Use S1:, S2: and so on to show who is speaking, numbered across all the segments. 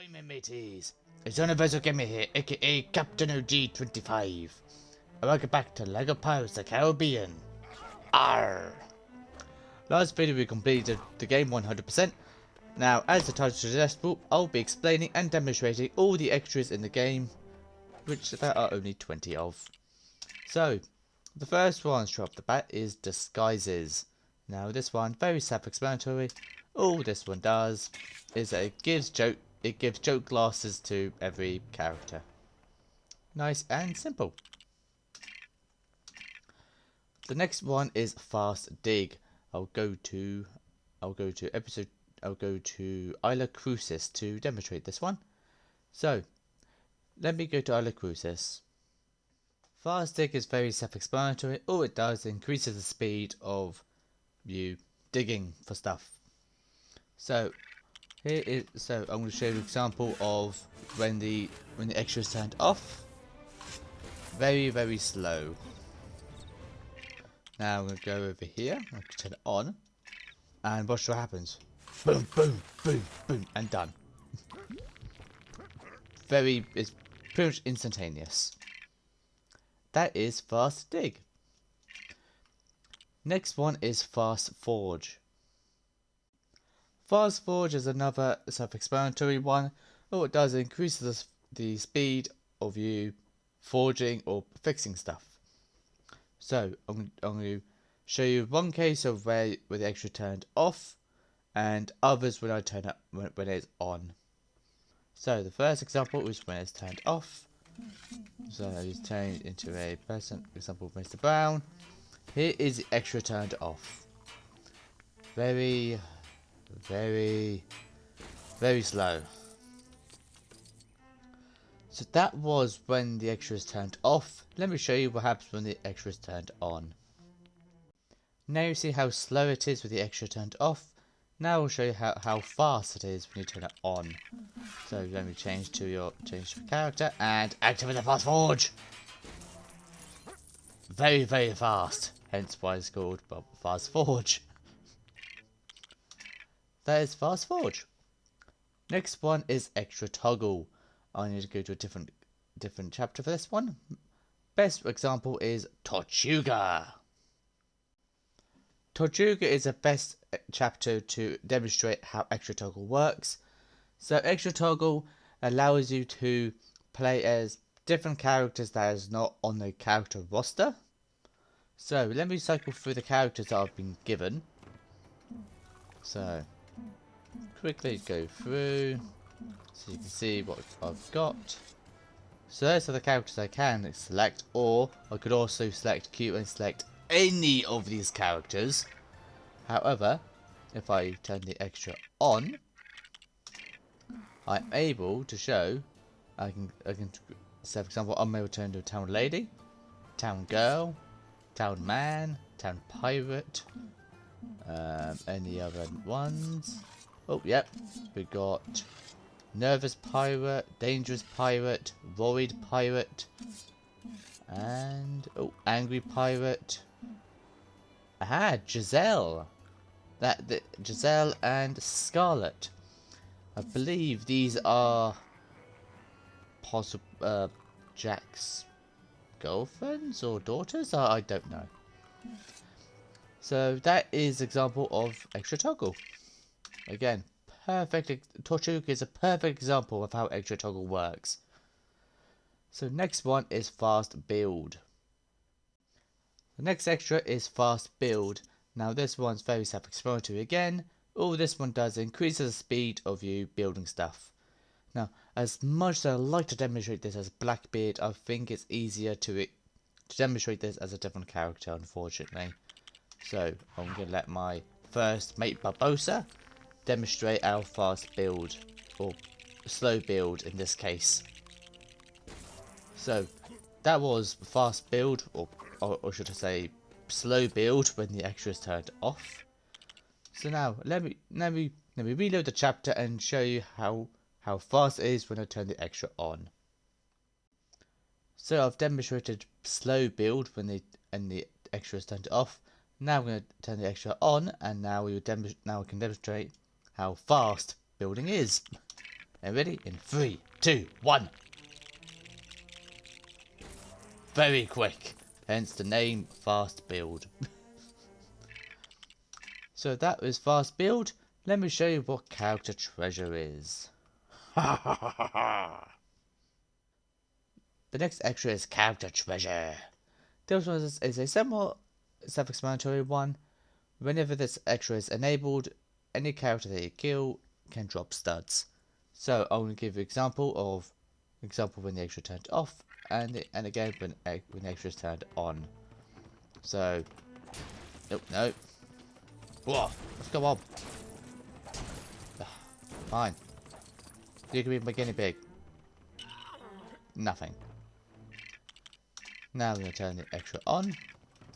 S1: Hi my mateys, it's Universal Gamer here, aka Captain OG25. And welcome back to LEGO Pirates of the Caribbean. Arr! Last video we completed the game 100%. Now, as the title suggests, I'll be explaining and demonstrating all the extras in the game, which there are only 20 of. So, the first one straight off the bat is disguises. Now this one, very self-explanatory. All this one does is that it gives joke glasses to every character. Nice and simple. The next one is fast dig. I'll go to Isla Crucis to demonstrate this one. So let me go to Isla Crucis. Fast dig is very self-explanatory. All it does is increases the speed of you digging for stuff. So I'm going to show you an example of when the extra is turned off. Very slow. Now I'm going to go over here. I'm going to turn it on, and watch what happens. Boom, boom, boom, boom, and done. It's pretty much instantaneous. That is fast dig. Next one is fast forge. Fast forge is another self-explanatory one. All it does is increases the speed of you forging or fixing stuff. So I'm going to show you one case of where the extra turned off, and others when I turn it when it's on. So the first example is when it's turned off. So he's turned into a person. Example of Mr. Brown. Here is the extra turned off. Very slow. So that was when the extra is turned off. Let me show you what happens when the extra is turned on. Now you see how slow it is with the extra turned off. Now I'll show you how fast it is when you turn it on. So let me change to your character and activate the fast forge. Very fast. Hence why it's called fast forge. That is fast forge. Next one is extra toggle. I need to go to a different chapter for this one. Best example is Tortuga. Tortuga is the best chapter to demonstrate how extra toggle works. So extra toggle allows you to play as different characters that is not on the character roster. So let me cycle through the characters that I've been given. So quickly go through so you can see what I've got. So those are the characters I can select, or I could also select Q and select any of these characters. However, if I turn the extra on, I'm able to show I can say, for example, I'm able to turn to a town lady, town girl, town man, town pirate, any other ones. Oh, yep, we got nervous pirate, dangerous pirate, worried pirate, and angry pirate. Aha, Giselle. Giselle and Scarlet. I believe these are possible Jack's girlfriends or daughters. I don't know. So that is example of extra toggle. Again, perfect. Tortuga is a perfect example of how extra toggle works. So next one is fast build. The next extra is fast build. Now this one's very self-explanatory again. All this one does increases the speed of you building stuff. Now, as much as I like to demonstrate this as Blackbeard, I think it's easier to demonstrate this as a different character, unfortunately. So I'm going to let my first mate Barbosa demonstrate our fast build, or slow build in this case. So that was fast build, or should I say slow build, when the extra is turned off. So now let me reload the chapter and show you how fast it is when I turn the extra on. So I've demonstrated slow build when the extra is turned off. Now I'm going to turn the extra on, and now I can demonstrate how fast building is. And ready? In 3, 2, 1. Very quick. Hence the name Fast Build. So that was Fast Build. Let me show you what character treasure is. The next extra is character treasure. This one is a somewhat self-explanatory one. Whenever this extra is enabled, any character that you kill can drop studs. So I'm going to give you example when the extra turned off, and again when the extra is turned on. So, oh no, whoa, let's go on. Fine, you can be my guinea pig. Nothing. Now I'm going to turn the extra on.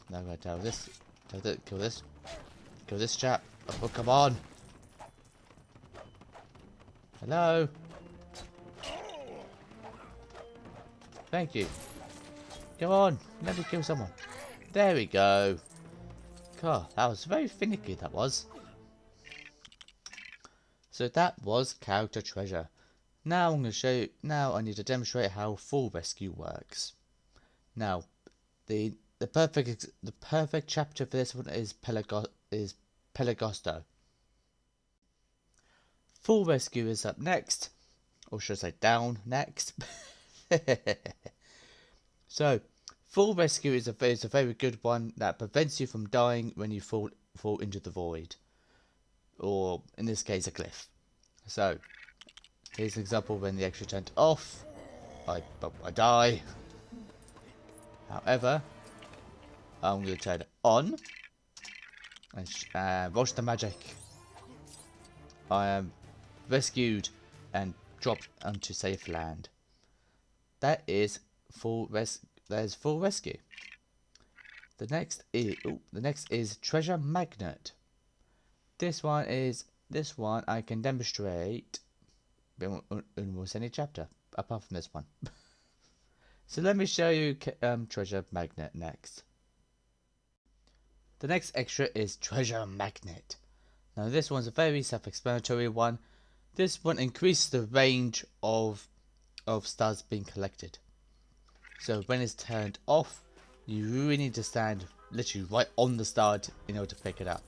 S1: Now I'm going to kill this chap. Oh, come on. Hello. Thank you. Come on, let me kill someone. There we go. God, that was very finicky, that was. So that was character treasure. Now I'm going to show you. Now I need to demonstrate how full rescue works. Now, the perfect chapter for this one is Pelagosto. Full rescue is up next, or should I say down next? So, full rescue is a very good one that prevents you from dying when you fall into the void, or in this case a cliff. So, here's an example when the extra turned off. I die. However, I'm going to turn it on and watch the magic. I am rescued and dropped onto safe land. That is full rescue. The next is treasure magnet. This one I can demonstrate in almost any chapter apart from this one. So let me show you treasure magnet next. The next extra is treasure magnet. Now this one's a very self-explanatory one. This one increases the range of stars being collected. So when it's turned off, you really need to stand literally right on the star in order to pick it up.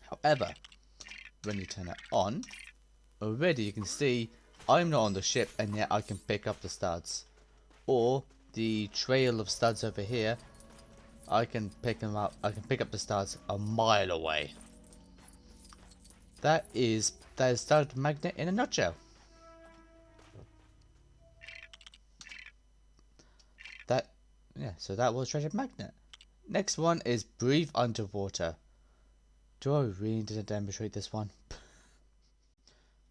S1: However, when you turn it on, already you can see I'm not on the ship and yet I can pick up the studs. Or the trail of studs over here, I can pick them up. I can pick up the studs a mile away. That is stud magnet in a nutshell. So that was treasure magnet. Next one is breathe underwater. Do I really need to demonstrate this one?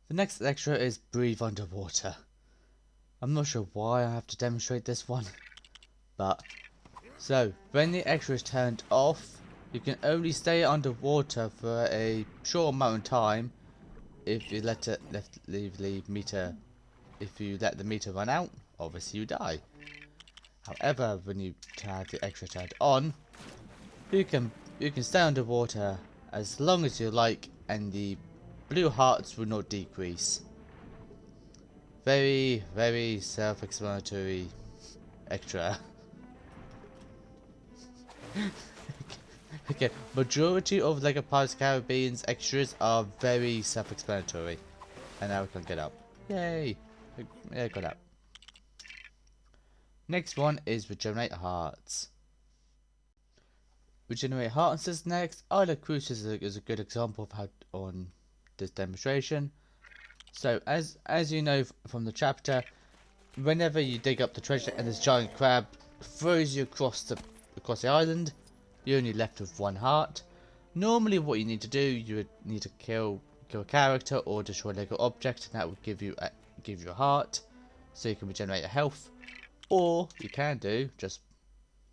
S1: The next extra is breathe underwater. I'm not sure why I have to demonstrate this one, but so when the extra is turned off, you can only stay underwater for a short amount of time. If you let the meter run out, obviously you die. However, when you have the extra turned on, you can stay underwater as long as you like, and the blue hearts will not decrease. Very, very self-explanatory extra. Okay, majority of Lego Pirates Caribbean's extras are very self-explanatory. And now we can get up. Yay! Yeah, got up. Next one is regenerate hearts. Regenerate hearts is next. Isla Cruises is a good example of how on this demonstration. So as you know from the chapter, whenever you dig up the treasure and this giant crab throws you across the island, you're only left with one heart. Normally what you need to do, you would need to kill a character or destroy a Lego object, and that would give you a heart, so you can regenerate your health. Or you can just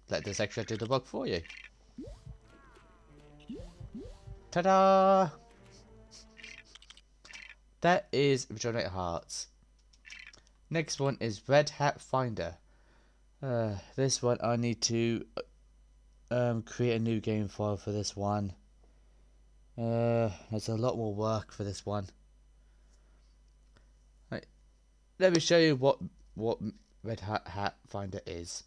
S1: let this extra do the work for you. Ta-da! That is regenerate hearts. Next one is Red Hat Finder. This one I need to create a new game file for this one. There's a lot more work for this one. let me show you what Red Hat Finder is.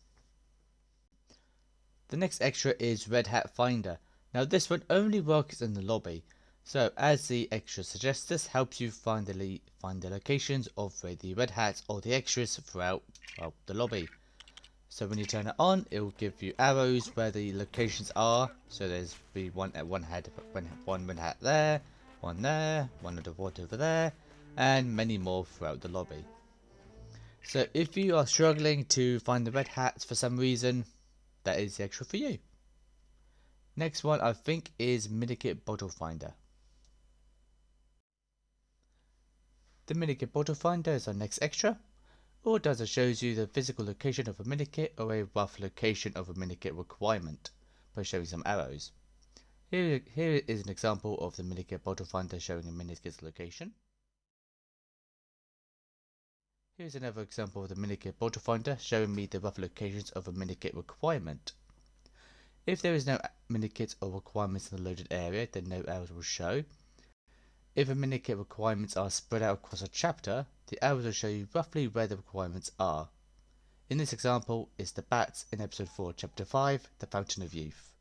S1: The next extra is Red Hat Finder. Now this one only works in the lobby, so as the extra suggests, this helps you find the locations of the Red Hats or the extras throughout the lobby. So when you turn it on, it will give you arrows where the locations are. So there's one Red Hat there, one underwater over there, and many more throughout the lobby. So if you are struggling to find the Red Hats for some reason, that is the extra for you. Next one I think is Minikit Bottle Finder. The Minikit Bottle Finder is our next extra. All it does is shows you the physical location of a minikit or a rough location of a minikit requirement by showing some arrows. Here is an example of the Minikit Bottle Finder showing a minikit's location. Here's another example of the Minikit Bottle Finder showing me the rough locations of a minikit requirement. If there is no minikits or requirements in the loaded area, then no arrows will show. If a minikit requirements are spread out across a chapter, the arrows will show you roughly where the requirements are. In this example is the bats in episode 4 chapter 5, the Fountain of Youth.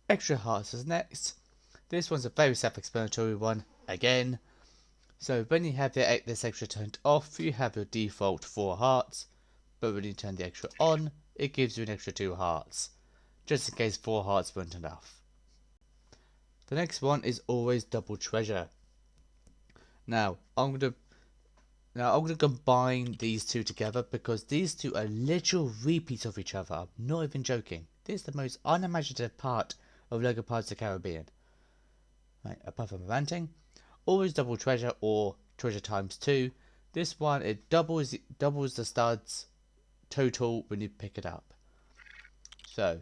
S1: Extra hearts is next. This one's a very self-explanatory one, again. So when you have this extra turned off, you have your default 4 hearts, but when you turn the extra on, it gives you an extra 2 hearts, just in case 4 hearts weren't enough. The next one is always double treasure. Now I'm gonna combine these two together because these two are literal repeats of each other. I'm not even joking. This is the most unimaginative part of LEGO Pirates of the Caribbean. Right, apart from ranting. Always double treasure or treasure times 2. This one, it doubles the studs total when you pick it up. So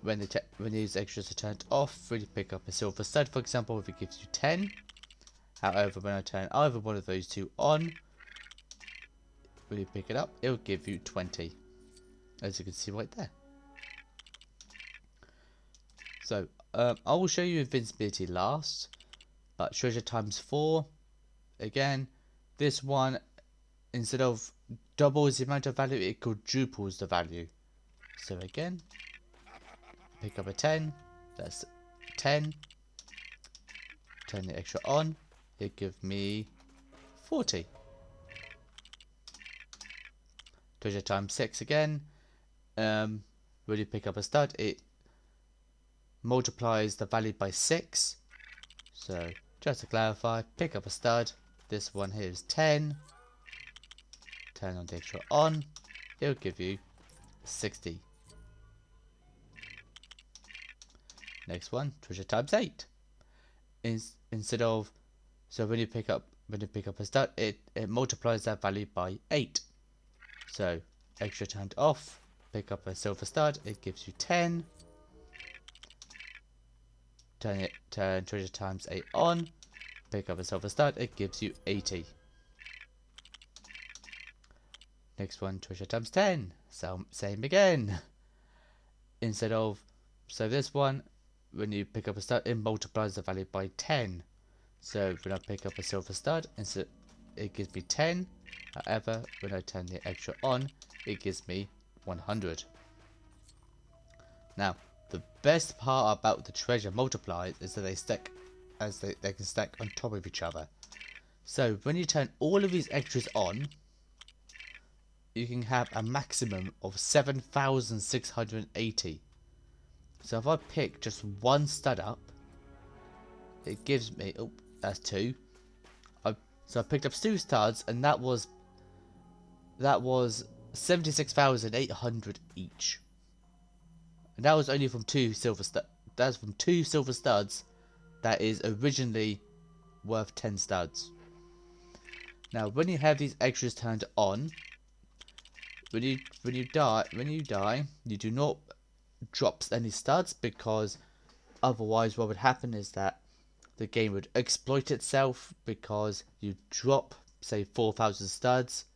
S1: when these extras are turned off, when you pick up a silver stud, for example, if it gives you 10. However, when I turn either one of those two on, when you pick it up, it will give you 20, as you can see right there. So I will show you Invincibility last. But treasure times 4, again, this one, instead of doubles the amount of value, it quadruples the value. So again, pick up a 10, that's 10, turn the extra on, it gives me 40. Treasure times 6 again, when you pick up a stud, it multiplies the value by 6. So just to clarify, pick up a stud, this one here is 10, turn on the extra on, it'll give you 60. Next one, treasure times 8. Instead of, so when you pick up a stud, it multiplies that value by 8. So extra turned off, pick up a silver stud, it gives you 10. Turn treasure times 8 on, pick up a silver stud, it gives you 80. Next one, treasure times 10. So same again. Instead of, so this one, when you pick up a stud, it multiplies the value by 10. So when I pick up a silver stud, it gives me 10. However, when I turn the extra on, it gives me 100. Now, the best part about the treasure multipliers is that they stack, they can stack on top of each other. So when you turn all of these extras on, you can have a maximum of 7,680. So if I pick just one stud up, it gives me, oh, that's 2. So I picked up 2 studs, and that was 76,800 each. And that was only from 2 silver studs. That's from 2 silver studs. That is originally worth 10 studs. Now, when you have these extras turned on, when you die, you do not drop any studs, because otherwise, what would happen is that the game would exploit itself, because you drop, say, 4,000 studs,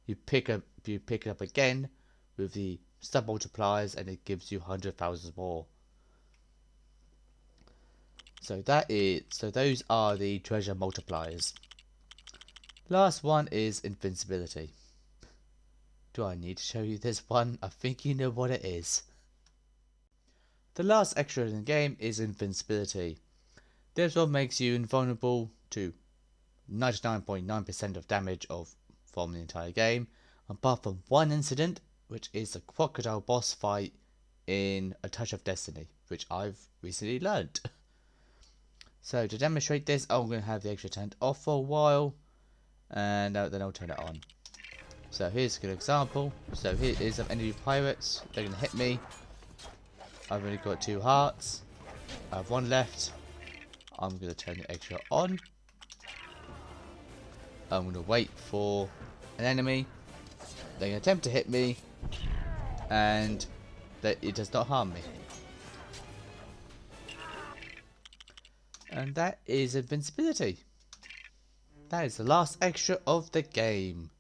S1: you pick it up again with the stud multipliers, and it gives you 100,000 more. So those are the treasure multipliers. Last one is Invincibility. Do I need to show you this one? I think you know what it is. The last extra in the game is Invincibility. This one makes you invulnerable to 99.9% of damage from the entire game, apart from one incident, which is the crocodile boss fight in A Touch of Destiny, which I've recently learnt. So to demonstrate this, I'm going to have the extra turned off for a while, and then I'll turn it on. So here's a good example. So here is some enemy pirates. They're going to hit me. I've only got 2 hearts. I have 1 left. I'm going to turn the extra on. I'm going to wait for an enemy. They're going to attempt to hit me, and it does not harm me. And that is Invincibility. That is the last extra of the game.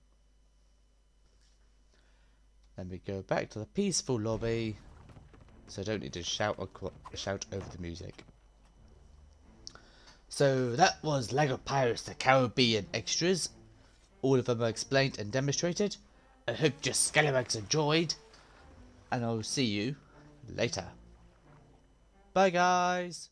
S1: Let me go back to the peaceful lobby, so I don't need to shout over the music. So that was LEGO Pirates the Caribbean extras. All of them are explained and demonstrated. I hope your scallywags enjoyed, and I'll see you later. Bye guys!